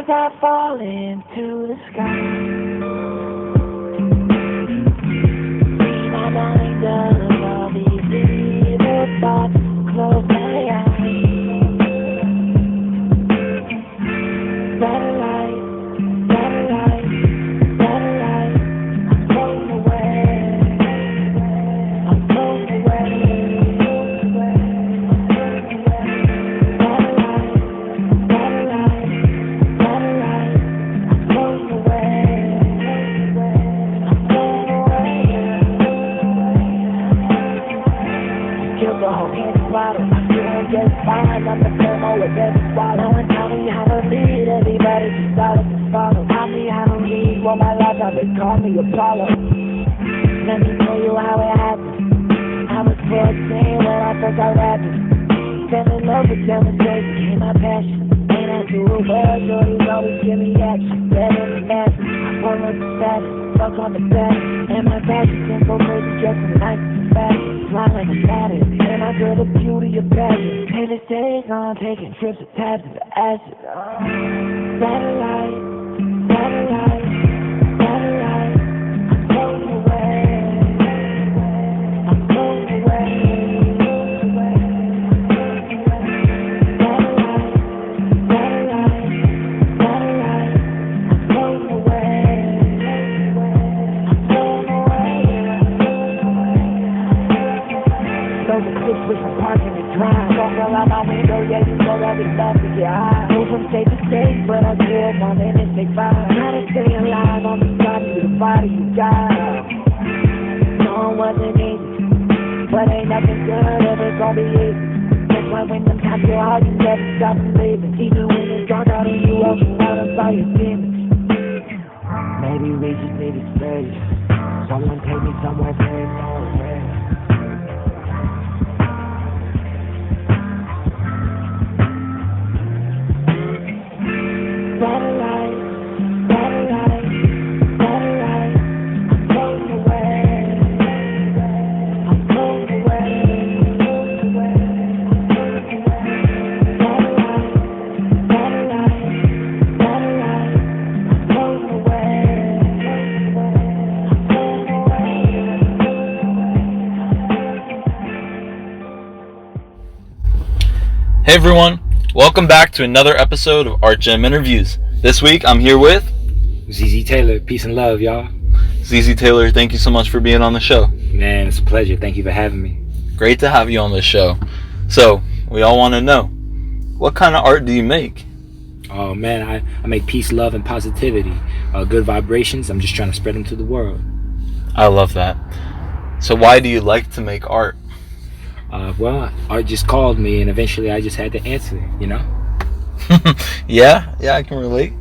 as I fall into the sky. Free my mind of all these evil thoughts. Close my eyes. Better light, better light, better light. I'm floating away. I'm floating away. Better light, better light, better light. I'm floating away. I'm floating away. Killed the whole candy bottle. I still get fine. I'm the thermo with every swallow. No one tell me how to lead. Everybody just started to follow. Tell me how to lead. Well, my life, they call me Apollo. Let me tell you how it happened. I was 14 when I first got rapping. Fell in love with demonstration, became my passion. Ain't I do it well, shorties always give me action. Better than that, I pull up the status, fuck on the back. And my fashion simple, crazy, dressing nice and fast. Fly like a satin, and I girl the beauty of passion. And it stays on, taking trips with tabs of the acid. Satellite, satellite, satellite. I'm floating away. I'm floating away. Satellite, satellite, satellite. I'm floating away. I'm floating away. So the six with some parking and drive. Don't roll out my window, yeah, you know that we love to get high. Move from state to state, but I grew up on Interstate 5. Try to stay alive on the body with the body you got. No, it wasn't easy, but ain't nothing good ever gonna be easy. That's why when them times get hard, you never stop believing. Even when it's dark out and you open out and saw your demons. Maybe we just need space. Someone take me somewhere very far away. Satellite, satellite, satellite. I'm floating away. I'm floating away. Satellite, satellite, satellite. I'm floating away. I'm floating away. Hey everyone, welcome back to another episode of Art Gem Interviews. This week I'm here with ZZTaylor, peace and love, y'all. ZZTaylor. Thank you so much for being on the show. Man, it's a pleasure. Thank you for having me. Great to have you on the show. So, we all want to know, what kind of art do you make? Oh man, I make peace, love, and positivity. Good vibrations. I'm just trying to spread them to the world. I love that. So why do you like to make art? Well, art just called me, and eventually I just had to answer, you know? Yeah, I can relate.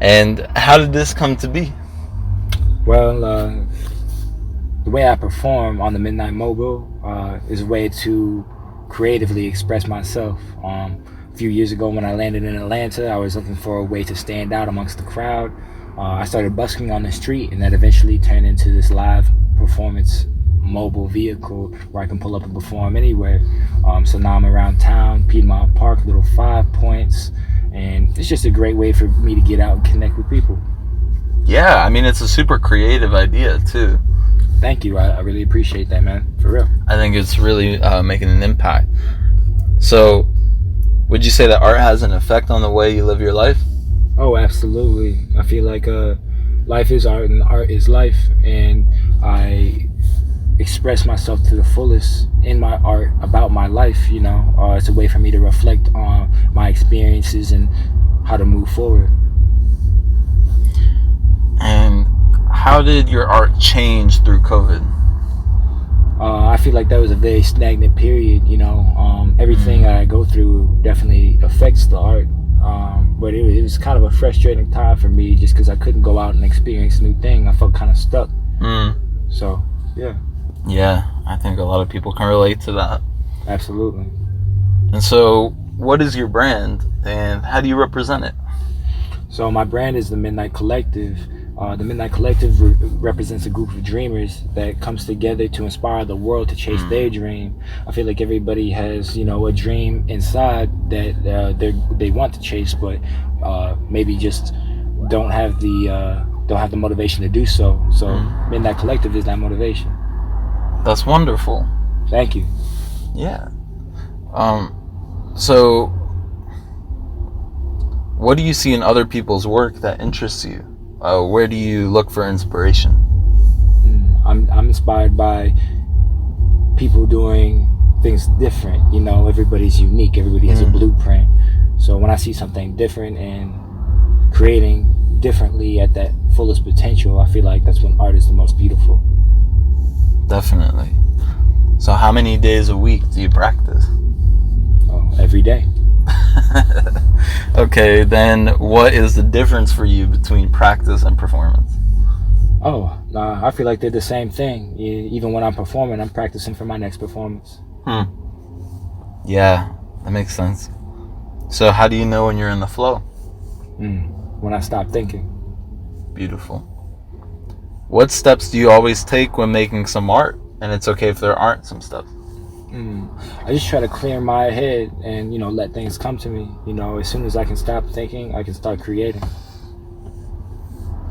And how did this come to be? Well, the way I perform on the Midnight Mobile is a way to creatively express myself. A few years ago when I landed in Atlanta, I was looking for a way to stand out amongst the crowd. I started busking on the street, and that eventually turned into this live performance mobile vehicle where I can pull up and perform anywhere. So now I'm around town, Piedmont Park, little 5 points, and it's just a great way for me to get out and connect with people. Yeah, I mean, it's a super creative idea too. Thank you. I really appreciate that, man. For real. I think it's really making an impact. So, would you say that art has an effect on the way you live your life? Oh, absolutely. I feel like life is art and art is life, and I express myself to the fullest in my art about my life, you know. It's a way for me to reflect on my experiences and how to move forward. And how did your art change through COVID? I feel like that was a very stagnant period, you know. Everything I go through definitely affects the art, but it was kind of a frustrating time for me just because I couldn't go out and experience new things. I felt kind of stuck. So, yeah. Yeah, I think a lot of people can relate to that. Absolutely. And so, what is your brand, and how do you represent it? So my brand is the Midnight Collective. The Midnight Collective represents a group of dreamers that comes together to inspire the world to chase their dream. I feel like everybody has, a dream inside that they want to chase, but maybe just don't have the motivation to do so. So Midnight Collective is that motivation. That's wonderful. Thank you. Yeah. So what do you see in other people's work that interests you? Where do you look for inspiration? I'm inspired by people doing things different. Everybody's unique. Everybody has a blueprint. So when I see something different and creating differently at that fullest potential, I feel like that's when art is the most beautiful. Definitely. So how many days a week do you practice? Every day. Okay, then what is the difference for you between practice and performance? I feel like they're the same thing. Even when I'm performing, I'm practicing for my next performance. Yeah, that makes sense. So how do you know when you're in the flow? When I stop thinking. Beautiful. What steps do you always take when making some art? And it's okay if there aren't some steps. I just try to clear my head and, let things come to me. As soon as I can stop thinking, I can start creating.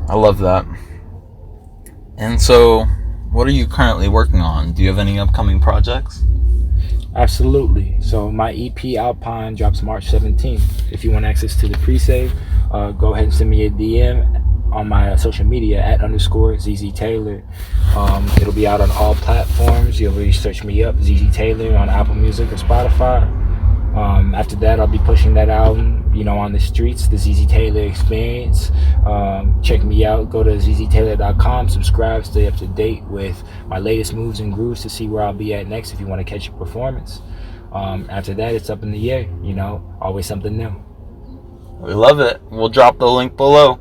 I love that. And so, what are you currently working on? Do you have any upcoming projects? Absolutely. So my EP Alpine drops March 17th. If you want access to the pre-save, go ahead and send me a DM on my social media at _ZZTaylor. It'll be out on all platforms. You'll really search me up, ZZTaylor, on Apple Music or Spotify. After that, I'll be pushing that album, on the streets, the ZZTaylor experience. Check me out. Go to zztaylor.com, subscribe, stay up to date with my latest moves and grooves to see where I'll be at next if you want to catch a performance. After that, it's up in the air, always something new. We love it. We'll drop the link below.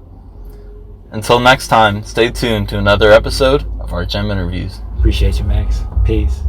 Until next time, stay tuned to another episode of Art Gem Interviews. Appreciate you, Max. Peace.